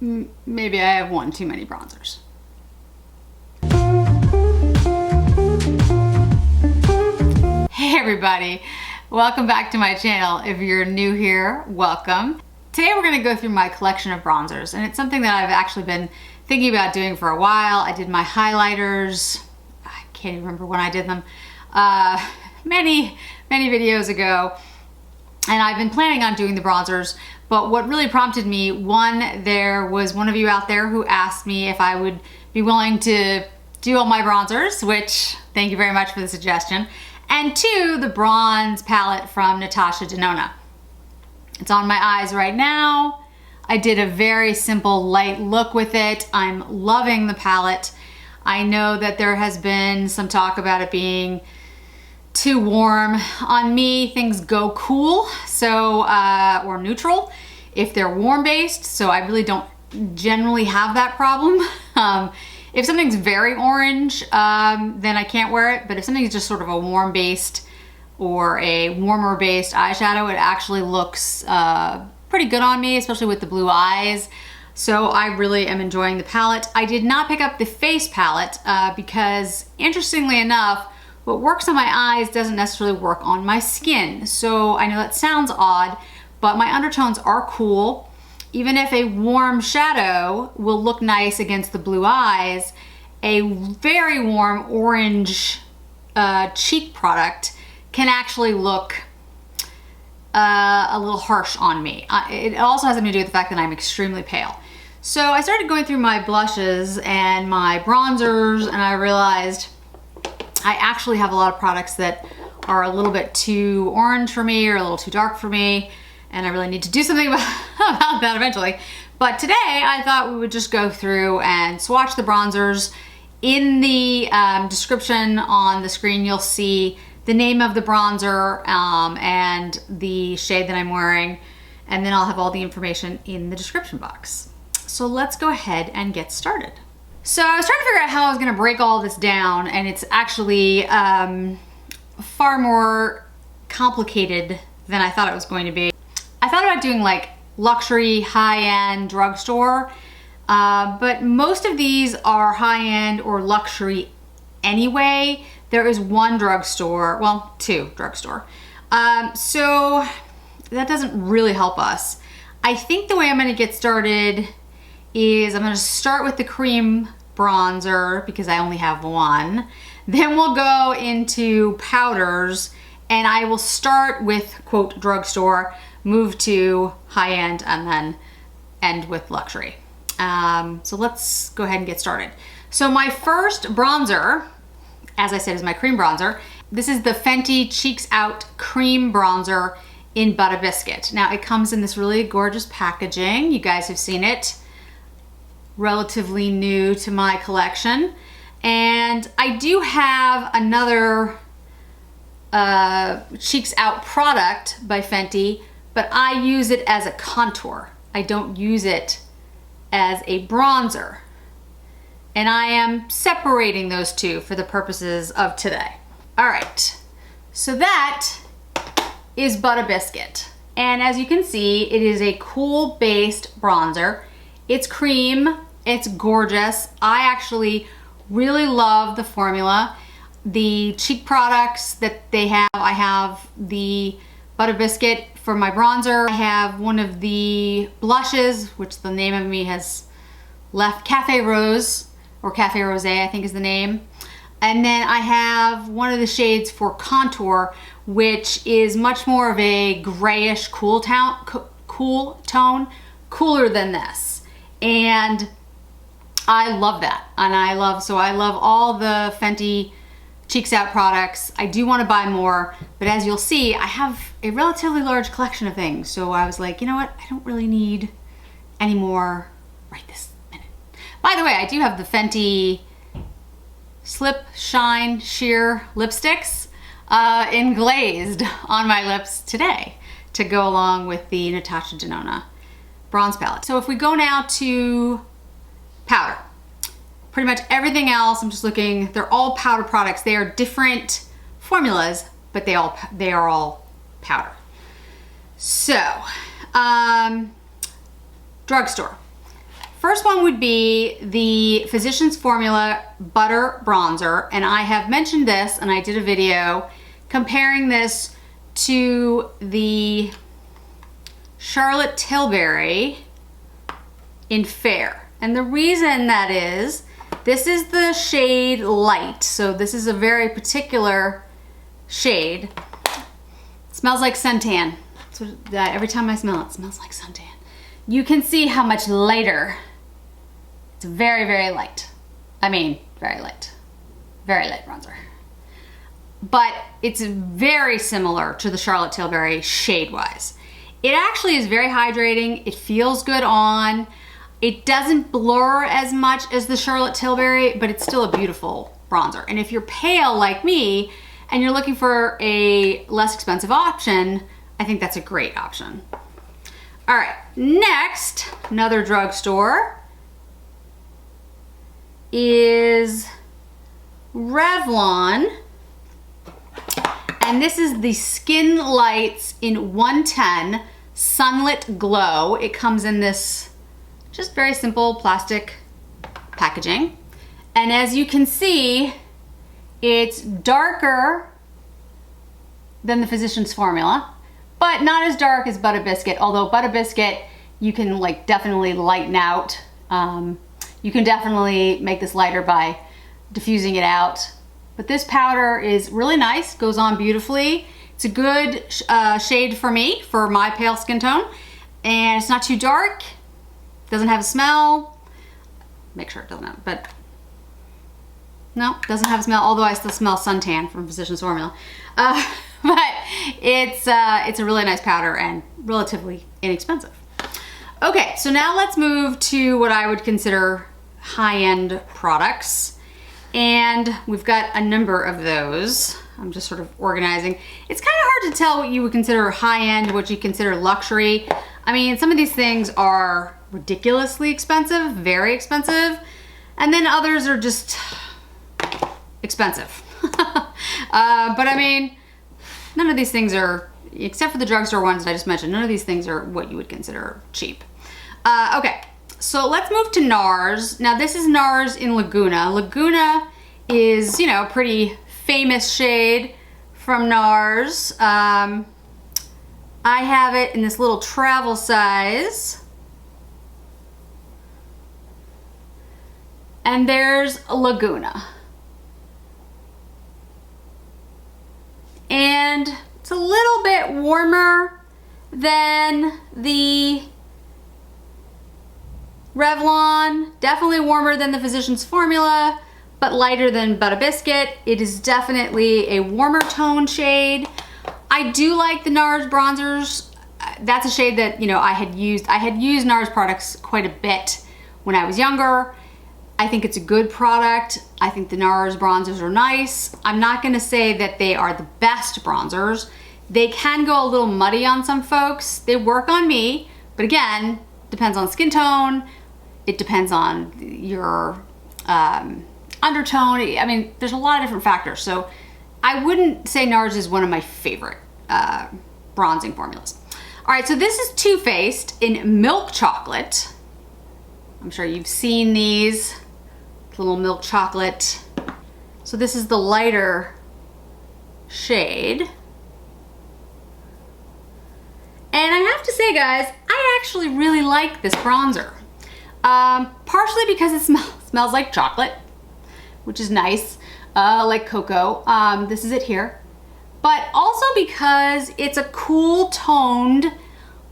maybe I have one too many bronzers. Hey everybody, welcome back to my channel. If you're new here, welcome. Today we're gonna go through my collection of bronzers, and it's something that I've actually been thinking about doing for a while. I did my highlighters, I can't even remember when I did them, many videos ago, and I've been planning on doing the bronzers. But what really prompted me, one, there was one of you out there who asked me if I would be willing to do all my bronzers, which thank you very much for the suggestion. And two, the bronze palette from Natasha Denona. It's on my eyes right now. I did a very simple light look with it. I'm loving the palette. I know that there has been some talk about it being too warm. On me, things go cool, so or neutral if they're warm based, so I really don't generally have that problem. If something's very orange, then I can't wear it, but if something's just sort of a warm based or a warmer based eyeshadow, it actually looks pretty good on me, especially with the blue eyes. So I really am enjoying the palette. I did not pick up the face palette because, interestingly enough, what works on my eyes doesn't necessarily work on my skin. So I know that sounds odd, but my undertones are cool. Even if a warm shadow will look nice against the blue eyes, a very warm orange cheek product can actually look a little harsh on me. It also has something to do with the fact that I'm extremely pale. So I started going through my blushes and my bronzers, and I realized I actually have a lot of products that are a little bit too orange for me or a little too dark for me, and I really need to do something about that eventually. But today I thought we would just go through and swatch the bronzers. In the description on the screen, you'll see the name of the bronzer and the shade that I'm wearing, and then I'll have all the information in the description box. So let's go ahead and get started. So I was trying to figure out how I was gonna break all this down, and it's actually far more complicated than I thought it was going to be. I thought about doing like luxury, high-end drugstore, but most of these are high-end or luxury anyway. There is one drugstore, well, two drugstore. So that doesn't really help us. I think the way I'm gonna get started is I'm gonna start with the cream bronzer because I only have one. Then we'll go into powders, and I will start with, quote, drugstore, move to high-end, and then end with luxury. So let's go ahead and get started. So my first bronzer, as I said, is my cream bronzer. This is the Fenty Cheeks Out Cream Bronzer in Butter Biscuit. Now it comes in this really gorgeous packaging. You guys have seen it. Relatively new to my collection. And I do have another Cheeks Out product by Fenty, but I use it as a contour. I don't use it as a bronzer. And I am separating those two for the purposes of today. All right, so that is Butter Biscuit. And as you can see, it is a cool based bronzer. It's cream, it's gorgeous. I actually really love the formula. The cheek products that they have, I have the Butter Biscuit for my bronzer. I have one of the blushes, which the name of me has left, Cafe Rose, or Cafe Rose, I think is the name. And then I have one of the shades for contour, which is much more of a grayish cool tone, cooler than this. And I love that. And I love all the Fenty Cheeks Out products. I do want to buy more, but as you'll see, I have a relatively large collection of things. So I was like, you know what? I don't really need any more right this minute. By the way, I do have the Fenty Slip Shine Sheer lipsticks in glazed on my lips today to go along with the Natasha Denona bronze palette. So if we go now to powder, pretty much everything else, I'm just looking, they're all powder products. They are different formulas, but they are all powder. So, drugstore. first one would be the Physicians Formula Butter Bronzer. And I have mentioned this, and I did a video comparing this to the Charlotte Tilbury in Fair. And the reason that is, this is the shade Light. So this is a very particular shade. It smells like suntan. So every time I smell it, it smells like suntan. You can see how much lighter. It's very, very light. I mean, very light. Very light bronzer. But it's very similar to the Charlotte Tilbury shade-wise. It actually is very hydrating. It feels good on. It doesn't blur as much as the Charlotte Tilbury, but it's still a beautiful bronzer. And if you're pale like me and you're looking for a less expensive option, I think that's a great option. All right, next, another drugstore is Revlon. And this is the Skin Lights in 110 Sunlit Glow. It comes in this just very simple plastic packaging. And as you can see, it's darker than the Physicians Formula, but not as dark as Butter Biscuit, although Butter Biscuit, you can like definitely lighten out. You can definitely make this lighter by diffusing it out. But this powder is really nice, goes on beautifully. It's a good shade for me, for my pale skin tone. And it's not too dark, doesn't have a smell. Make sure it doesn't have, but no, doesn't have a smell, although I still smell suntan from Physicians Formula. But it's a really nice powder and relatively inexpensive. Okay, so now let's move to what I would consider high-end products. And we've got a number of those. I'm just sort of organizing. It's kind of hard to tell what you would consider high-end, what you consider luxury. I mean, some of these things are ridiculously expensive, very expensive, and then others are just expensive. But I mean, none of these things are, except for the drugstore ones that I just mentioned, none of these things are what you would consider cheap. Okay, so let's move to NARS. Now this is NARS in Laguna. Laguna is, you know, a pretty famous shade from NARS. I have it in this little travel size. And there's Laguna. And it's a little bit warmer than the Revlon, definitely warmer than the Physicians Formula, but lighter than Butter Biscuit. It is definitely a warmer tone shade. I do like the NARS bronzers. That's a shade that, you know, I had used NARS products quite a bit when I was younger. I think it's a good product. I think the NARS bronzers are nice. I'm not gonna say that they are the best bronzers. They can go a little muddy on some folks. They work on me, but again, depends on skin tone. It depends on your undertone. I mean, there's a lot of different factors. So I wouldn't say NARS is one of my favorite bronzing formulas. All right, so this is Too Faced in Milk Chocolate. I'm sure you've seen these, little milk chocolate. So this is the lighter shade. And I have to say, guys, I actually really like this bronzer. Partially because it smells like chocolate, which is nice, like cocoa. This is it here. But also because it's a cool toned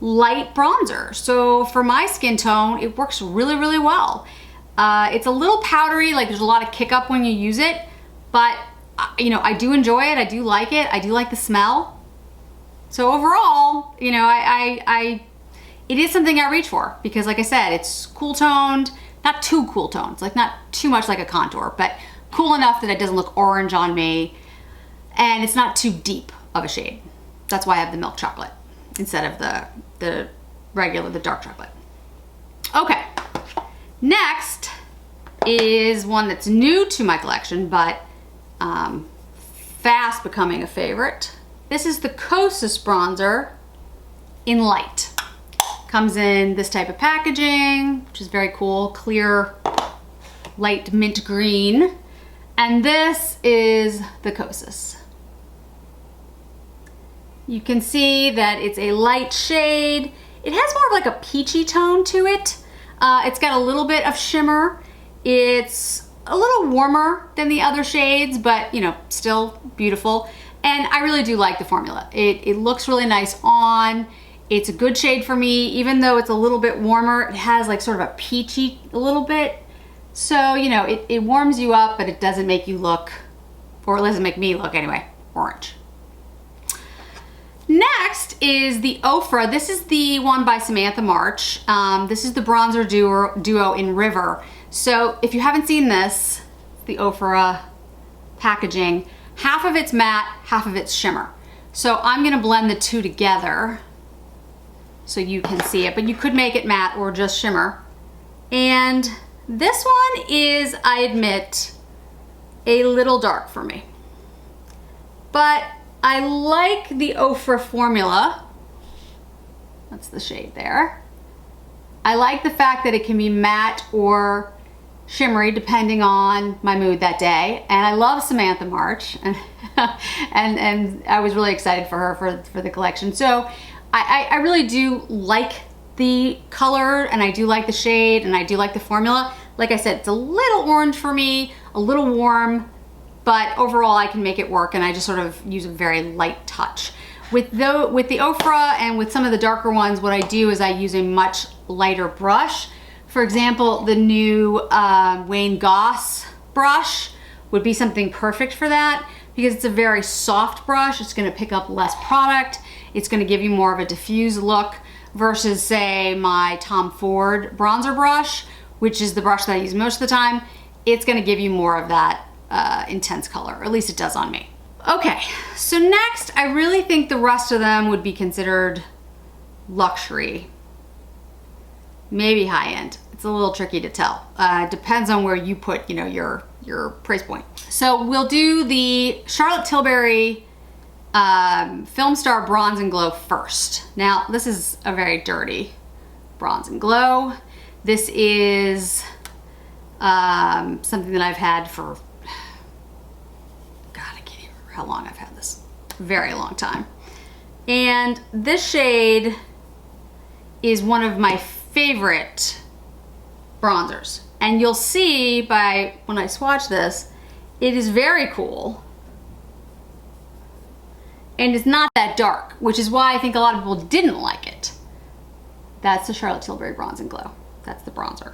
light bronzer. So for my skin tone, it works really, really well. It's a little powdery, like there's a lot of kick up when you use it, but you know, I do enjoy it. I do like it. I do like the smell. So overall, you know, it is something I reach for because like I said, it's cool toned, not too cool toned. It's like not too much like a contour, but cool enough that it doesn't look orange on me. And it's not too deep of a shade. That's why I have the milk chocolate instead of the regular, the dark chocolate. Okay, next is one that's new to my collection, but fast becoming a favorite. This is the Kosas bronzer in Light. Comes in this type of packaging, which is very cool, clear, light mint green. And this is the Kosas. You can see that it's a light shade. It has more of like a peachy tone to it. It's got a little bit of shimmer. It's a little warmer than the other shades, but you know, still beautiful. And I really do like the formula. It looks really nice on. It's a good shade for me, even though it's a little bit warmer. It has like sort of a peachy a little bit. So, you know, it warms you up, but it doesn't make you look, or it doesn't make me look anyway, orange. Next is the Ofra. This is the one by Samantha March. This is the bronzer duo in River. So if you haven't seen this, the Ofra packaging, half of it's matte, half of it's shimmer. So I'm gonna blend the two together so you can see it, but you could make it matte or just shimmer. And this one is, I admit, a little dark for me. But I like the Ofra formula. That's the shade there. I like the fact that it can be matte or shimmery depending on my mood that day. And I love Samantha March, and and I was really excited for her for the collection. So I really do like the color, and I do like the shade, and I do like the formula. Like I said, it's a little orange for me, a little warm, but overall I can make it work, and I just sort of use a very light touch. With the Ofra and with some of the darker ones, what I do is I use a much lighter brush. For example, the new Wayne Goss brush would be something perfect for that, because it's a very soft brush. It's gonna pick up less product. It's gonna give you more of a diffuse look versus, say, my Tom Ford bronzer brush, which is the brush that I use most of the time. It's gonna give you more of that intense color, or at least it does on me. Okay, so next, I really think the rest of them would be considered luxury, maybe high-end. It's a little tricky to tell. Depends on where you put, you know, your price point. So we'll do the Charlotte Tilbury Film Star Bronze and Glow first. Now, this is a very dirty Bronze and Glow. This is something that I've had for, God, I can't even remember how long I've had this. Very long time. And this shade is one of my favorite bronzers. And you'll see by when I swatch this, it is very cool. And it's not that dark, which is why I think a lot of people didn't like it. That's the Charlotte Tilbury Bronze and Glow. That's the bronzer.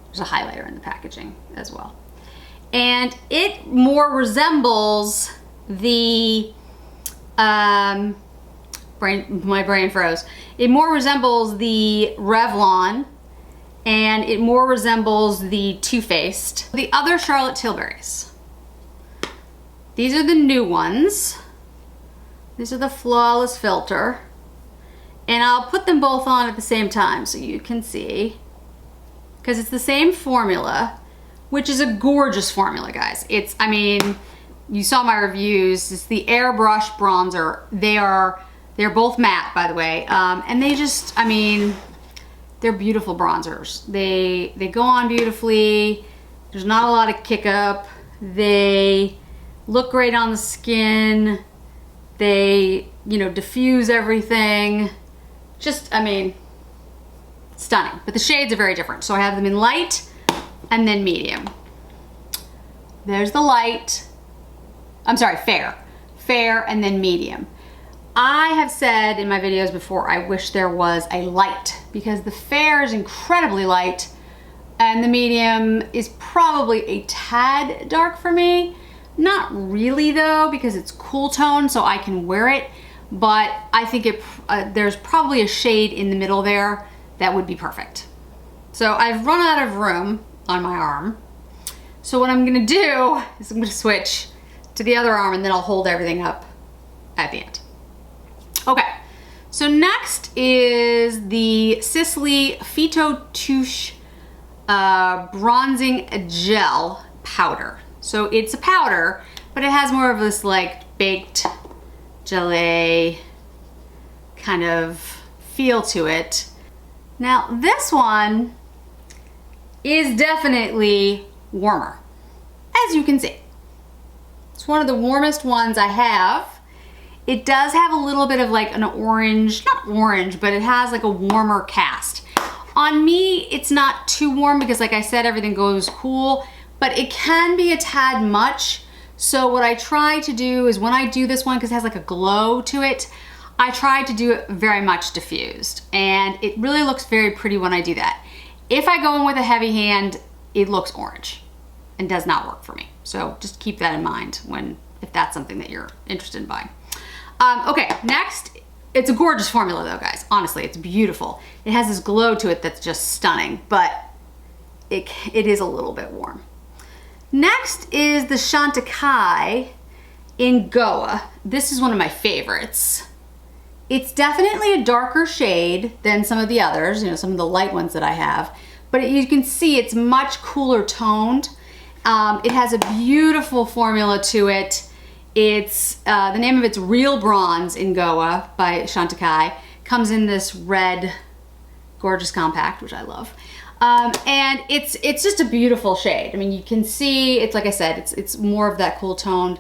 There's a highlighter in the packaging as well. And it more resembles the, my brain froze. It more resembles the Revlon, and it more resembles the Too Faced. The other Charlotte Tilburys. These are the new ones. These are the Flawless Filter. And I'll put them both on at the same time so you can see, because it's the same formula, which is a gorgeous formula, guys. It's, I mean, you saw my reviews. It's the Airbrush Bronzer. They're both matte, by the way. And they just, I mean, they're beautiful bronzers. They go on beautifully. There's not a lot of kick up. They look great on the skin. They, you know, diffuse everything. Just, I mean, stunning. But the shades are very different. So I have them in light and then medium. There's the light. I'm sorry, fair. Fair and then medium. I have said in my videos before, I wish there was a light, because the fair is incredibly light and the medium is probably a tad dark for me. Not really though, because it's cool tone, so I can wear it. But I think there's probably a shade in the middle there that would be perfect. So I've run out of room on my arm. So what I'm gonna do is I'm gonna switch to the other arm, and then I'll hold everything up at the end. Okay, so next is the Sisley Phyto Touche Bronzing Gel Powder. So it's a powder, but it has more of this like baked gelée kind of feel to it. Now this one is definitely warmer, as you can see. It's one of the warmest ones I have. It does have a little bit of like an orange, not orange, but it has like a warmer cast. On me, it's not too warm because like I said, everything goes cool, but it can be a tad much. So what I try to do is when I do this one, because it has like a glow to it, I try to do it very much diffused, and it really looks very pretty when I do that. If I go in with a heavy hand, it looks orange and does not work for me. So just keep that in mind if that's something that you're interested in buying. Okay, next, it's a gorgeous formula though, guys. Honestly, it's beautiful. It has this glow to it that's just stunning, but it is a little bit warm. Next is the Chantecaille in Goa. This is one of my favorites. It's definitely a darker shade than some of the others, you know, some of the light ones that I have, but you can see it's much cooler toned. It has a beautiful formula to it. It's, the name of it's Real Bronze in Goa by Chantecaille. Comes in this red, gorgeous compact, which I love. And it's just a beautiful shade. I mean, you can see, it's like I said, it's more of that cool toned.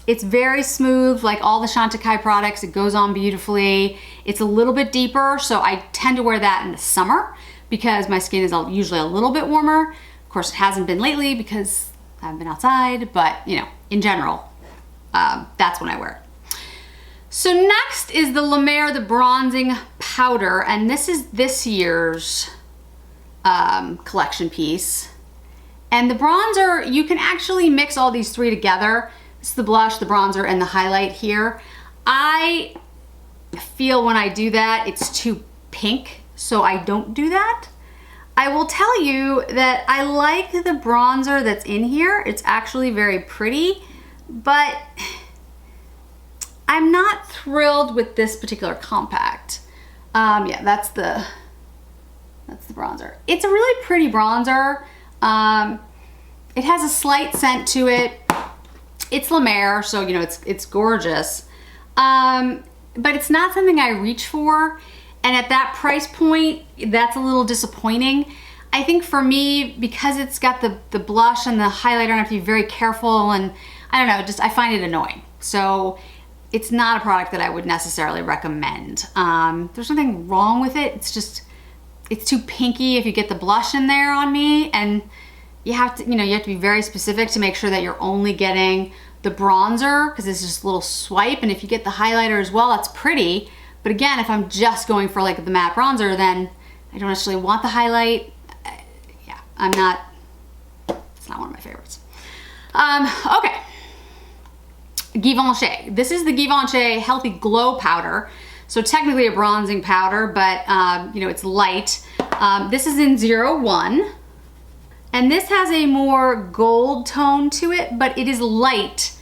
It's very smooth, like all the Chantecaille products. It goes on beautifully. It's a little bit deeper, so I tend to wear that in the summer because my skin is usually a little bit warmer. Of course, it hasn't been lately because I haven't been outside, but you know, in general, that's when I wear it. So next is the La Mer, the bronzing powder, and this is this year's collection piece. And the bronzer, you can actually mix all these three together. This is the blush, the bronzer, and the highlight here. I feel when I do that, it's too pink, so I don't do that. I will tell you that I like the bronzer that's in here. It's actually very pretty, but I'm not thrilled with this particular compact. Yeah, that's the bronzer. It's a really pretty bronzer. It has a slight scent to it. It's La Mer, so you know it's gorgeous, but it's not something I reach for, and at that price point, that's a little disappointing. I think for me, because it's got the blush and the highlighter, I have to be very careful, and I don't know, I find it annoying. So it's not a product that I would necessarily recommend. There's nothing wrong with it. It's just it's too pinky if you get the blush in there on me, and you have to be very specific to make sure that you're only getting the bronzer, because it's just a little swipe, and if you get the highlighter as well, that's pretty. But again, if I'm just going for like the matte bronzer, then I don't actually want the highlight. Yeah, it's not one of my favorites. Okay, Givenchy. This is the Givenchy Healthy Glow Powder. So technically a bronzing powder, but you know, it's light. This is in 01. And this has a more gold tone to it, but it is light.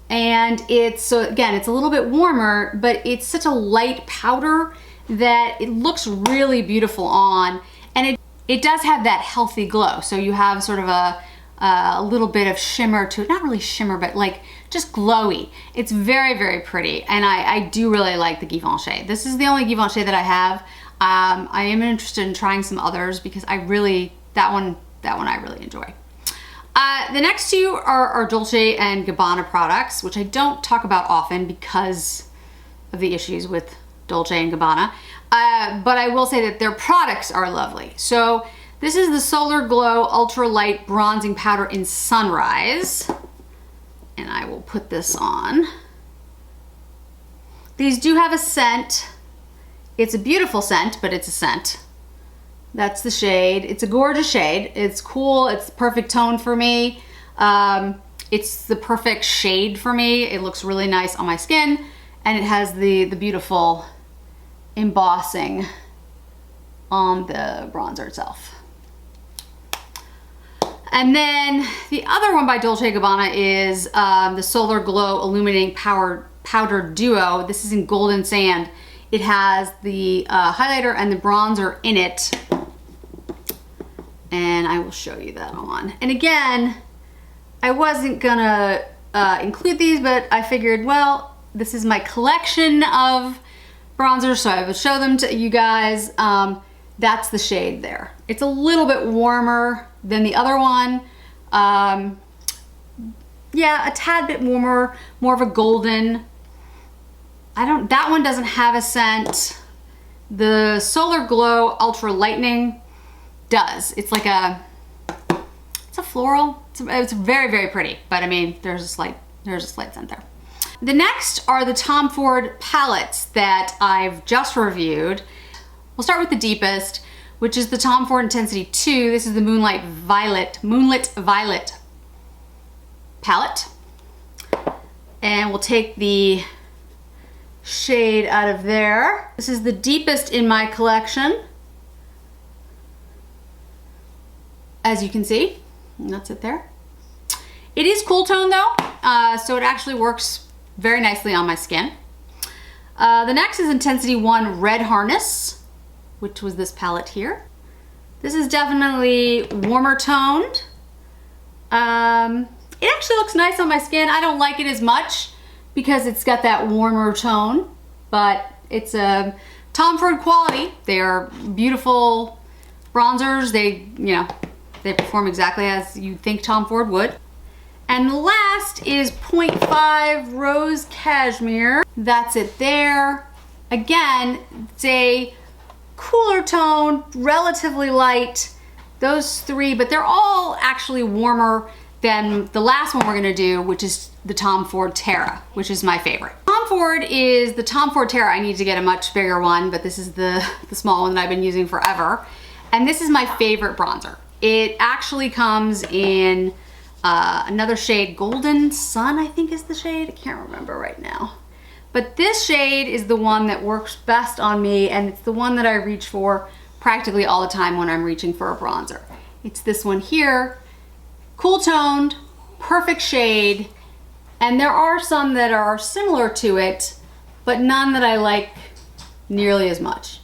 And so again, it's a little bit warmer, but it's such a light powder that it looks really beautiful on. And it does have that healthy glow. So you have sort of a little bit of shimmer to it. Not really shimmer, but like just glowy. It's very, very pretty. And I do really like the Givenchy. This is the only Givenchy that I have. I am interested in trying some others because that one I really enjoy. The next two are Dolce and Gabbana products, which I don't talk about often because of the issues with Dolce and Gabbana. But I will say that their products are lovely. So this is the Solar Glow Ultra Light Bronzing Powder in Sunrise. And I will put this on. These do have a scent. It's a beautiful scent, but it's a scent. That's the shade. It's a gorgeous shade. It's cool. It's the perfect tone for me. It's the perfect shade for me. It looks really nice on my skin, and it has the beautiful embossing on the bronzer itself. And then the other one by Dolce Gabbana is the Solar Glow Illuminating Powder Duo. This is in Golden Sand. It has the highlighter and the bronzer in it. And I will show you that on. And again, I wasn't gonna include these, but I figured, well, this is my collection of bronzers, so I will show them to you guys. That's the shade there. It's a little bit warmer than the other one. Yeah, a tad bit warmer, more of a golden. That one doesn't have a scent. The Solar Glow Ultra Lightning does. It's like it's a floral. It's very, very pretty, but I mean, there's a slight scent there. The next are the Tom Ford palettes that I've just reviewed. We'll start with the deepest, which is the Tom Ford Intensity 2. This is the Moonlit Violet palette. And we'll take the shade out of there. This is the deepest in my collection. As you can see, and that's it there. It is cool tone though, so it actually works very nicely on my skin. The next is Intensity 1 Red Harness, which was this palette here. This is definitely warmer toned. It actually looks nice on my skin. I don't like it as much because it's got that warmer tone, but it's a Tom Ford quality. They are beautiful bronzers. They perform exactly as you think Tom Ford would. And the last is 0.5 Rose Cashmere. That's it there. Again, it's a cooler tone, relatively light. Those three, but they're all actually warmer than the last one we're gonna do, which is the Tom Ford Terra, which is my favorite. Tom Ford is the Tom Ford Terra. I need to get a much bigger one, but this is the small one that I've been using forever. And this is my favorite bronzer. It actually comes in another shade, Golden Sun, I think is the shade. I can't remember right now. But this shade is the one that works best on me, and it's the one that I reach for practically all the time when I'm reaching for a bronzer. It's this one here, cool toned, perfect shade, and there are some that are similar to it, but none that I like nearly as much.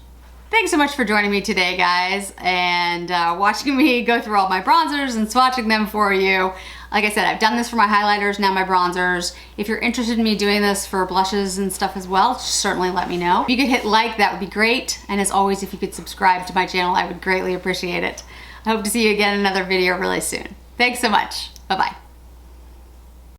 Thanks so much for joining me today, guys, and watching me go through all my bronzers and swatching them for you. Like I said, I've done this for my highlighters, now my bronzers. If you're interested in me doing this for blushes and stuff as well, certainly let me know. If you could hit like, that would be great. And as always, if you could subscribe to my channel, I would greatly appreciate it. I hope to see you again in another video really soon. Thanks so much. Bye-bye.